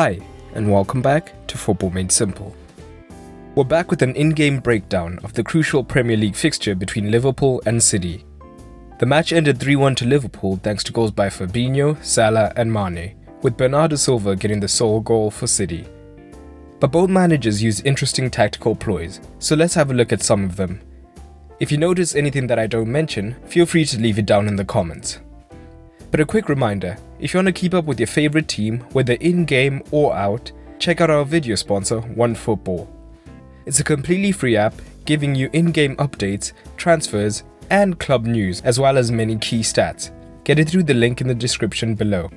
Hi, and welcome back to Football Made Simple. We're back with an in-game breakdown of the crucial Premier League fixture between Liverpool and City. The match ended 3-1 to Liverpool thanks to goals by Fabinho, Salah and Mane, with Bernardo Silva getting the sole goal for City. But both managers used interesting tactical ploys, so let's have a look at some of them. If you notice anything that I don't mention, feel free to leave it down in the comments. But a quick reminder, if you want to keep up with your favorite team, whether in-game or out, check out our video sponsor, OneFootball. It's a completely free app giving you in-game updates, transfers, and club news, as well as many key stats. Get it through the link in the description below.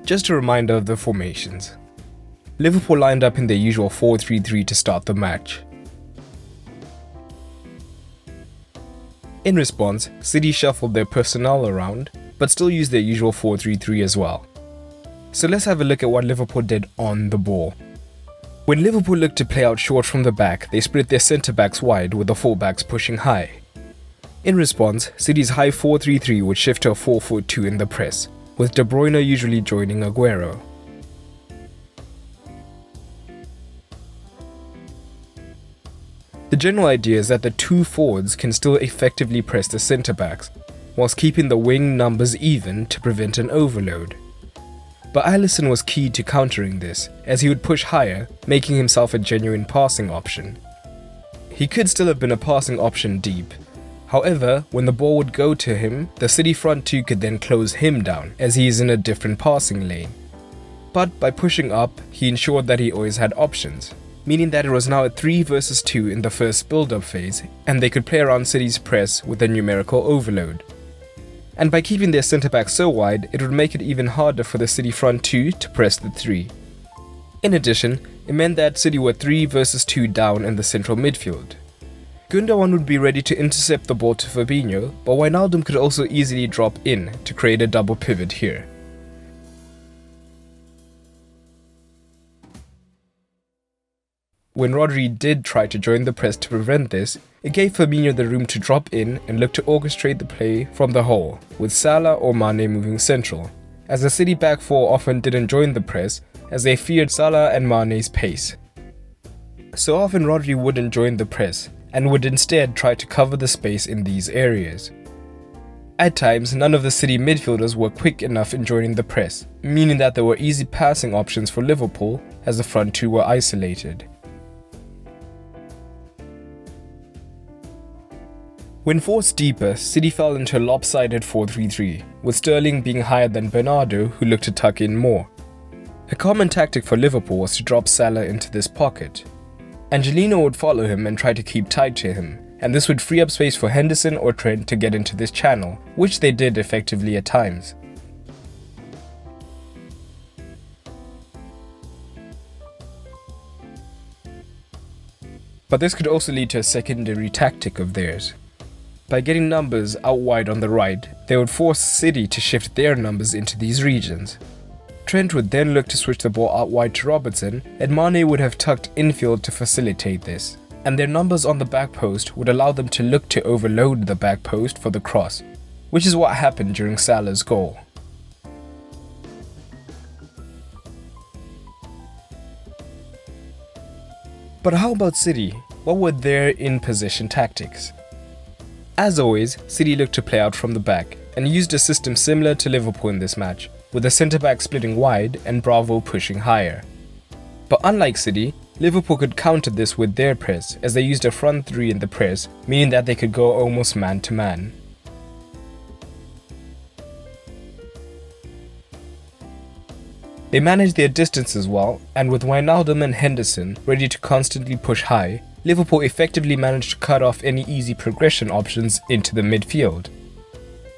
Just a reminder of the formations. Liverpool lined up in their usual 4-3-3 to start the match. In response, City shuffled their personnel around, but still used their usual 4-3-3 as well. So let's have a look at what Liverpool did on the ball. When Liverpool looked to play out short from the back, they split their centre-backs wide with the full-backs pushing high. In response, City's high 4-3-3 would shift to a 4-4-2 in the press, with De Bruyne usually joining Aguero. The general idea is that the two forwards can still effectively press the centre-backs, whilst keeping the wing numbers even to prevent an overload. But Alisson was key to countering this, as he would push higher, making himself a genuine passing option. He could still have been a passing option deep. However, when the ball would go to him, the City front two could then close him down, as he is in a different passing lane. But by pushing up, he ensured that he always had options, meaning that it was now a 3 versus 2 in the first build-up phase, and they could play around City's press with a numerical overload. And by keeping their centre-backs so wide, it would make it even harder for the City front two to press the 3. In addition, it meant that City were 3 versus 2 down in the central midfield. Gundogan would be ready to intercept the ball to Fabinho, but Wijnaldum could also easily drop in to create a double pivot here. When Rodri did try to join the press to prevent this, it gave Fabinho the room to drop in and look to orchestrate the play from the hole, with Salah or Mane moving central, as the City back four often didn't join the press as they feared Salah and Mane's pace. So often Rodri wouldn't join the press and would instead try to cover the space in these areas. At times, none of the City midfielders were quick enough in joining the press, meaning that there were easy passing options for Liverpool as the front two were isolated. When forced deeper, City fell into a lopsided 4-3-3, with Sterling being higher than Bernardo, who looked to tuck in more. A common tactic for Liverpool was to drop Salah into this pocket. Angelino would follow him and try to keep tight to him, and this would free up space for Henderson or Trent to get into this channel, which they did effectively at times. But this could also lead to a secondary tactic of theirs. By getting numbers out wide on the right, they would force City to shift their numbers into these regions. Trent would then look to switch the ball out wide to Robertson, and Mane would have tucked infield to facilitate this, and their numbers on the back post would allow them to look to overload the back post for the cross, which is what happened during Salah's goal. But how about City? What were their in-position tactics? As always, City looked to play out from the back and used a system similar to Liverpool in this match, with the centre-back splitting wide and Bravo pushing higher. But unlike City, Liverpool could counter this with their press, as they used a front three in the press, meaning that they could go almost man-to-man. They managed their distance as well, and with Wijnaldum and Henderson ready to constantly push high, Liverpool effectively managed to cut off any easy progression options into the midfield.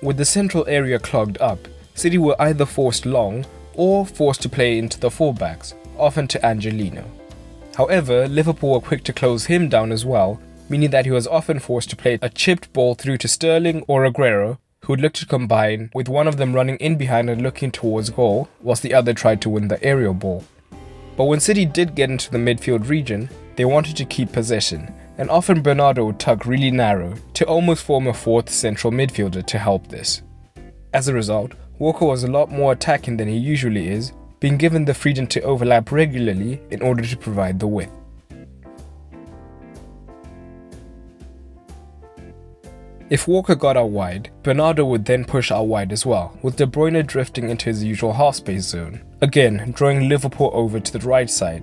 With the central area clogged up, City were either forced long or forced to play into the fullbacks, often to Angelino. However, Liverpool were quick to close him down as well, meaning that he was often forced to play a chipped ball through to Sterling or Aguero, who would look to combine, with one of them running in behind and looking towards goal, whilst the other tried to win the aerial ball. But when City did get into the midfield region, they wanted to keep possession, and often Bernardo would tuck really narrow to almost form a fourth central midfielder to help this. As a result, Walker was a lot more attacking than he usually is, being given the freedom to overlap regularly in order to provide the width. If Walker got out wide, Bernardo would then push out wide as well, with De Bruyne drifting into his usual half-space zone, again drawing Liverpool over to the right side.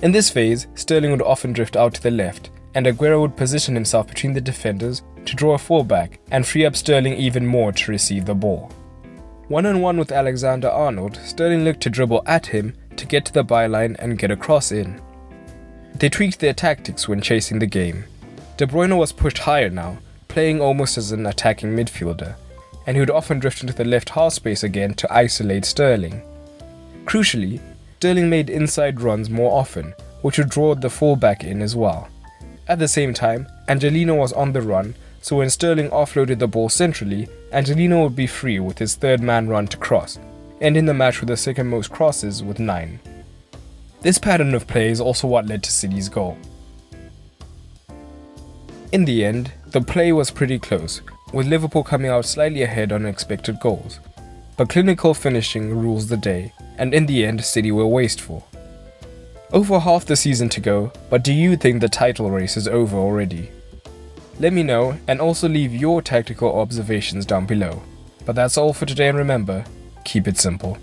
In this phase, Sterling would often drift out to the left, and Aguero would position himself between the defenders to draw a fullback and free up Sterling even more to receive the ball. One-on-one with Alexander-Arnold, Sterling looked to dribble at him to get to the byline and get a cross in. They tweaked their tactics when chasing the game. De Bruyne was pushed higher now, playing almost as an attacking midfielder, and he would often drift into the left half space again to isolate Sterling. Crucially, Sterling made inside runs more often, which would draw the fullback in as well. At the same time, Angelino was on the run, so when Sterling offloaded the ball centrally, Angelino would be free with his third man run to cross, ending the match with the second most crosses with 9. This pattern of play is also what led to City's goal. In the end, the play was pretty close, with Liverpool coming out slightly ahead on expected goals. But clinical finishing rules the day, and in the end City were wasteful. Over half the season to go, but do you think the title race is over already? Let me know, and also leave your tactical observations down below. But that's all for today, and remember, keep it simple.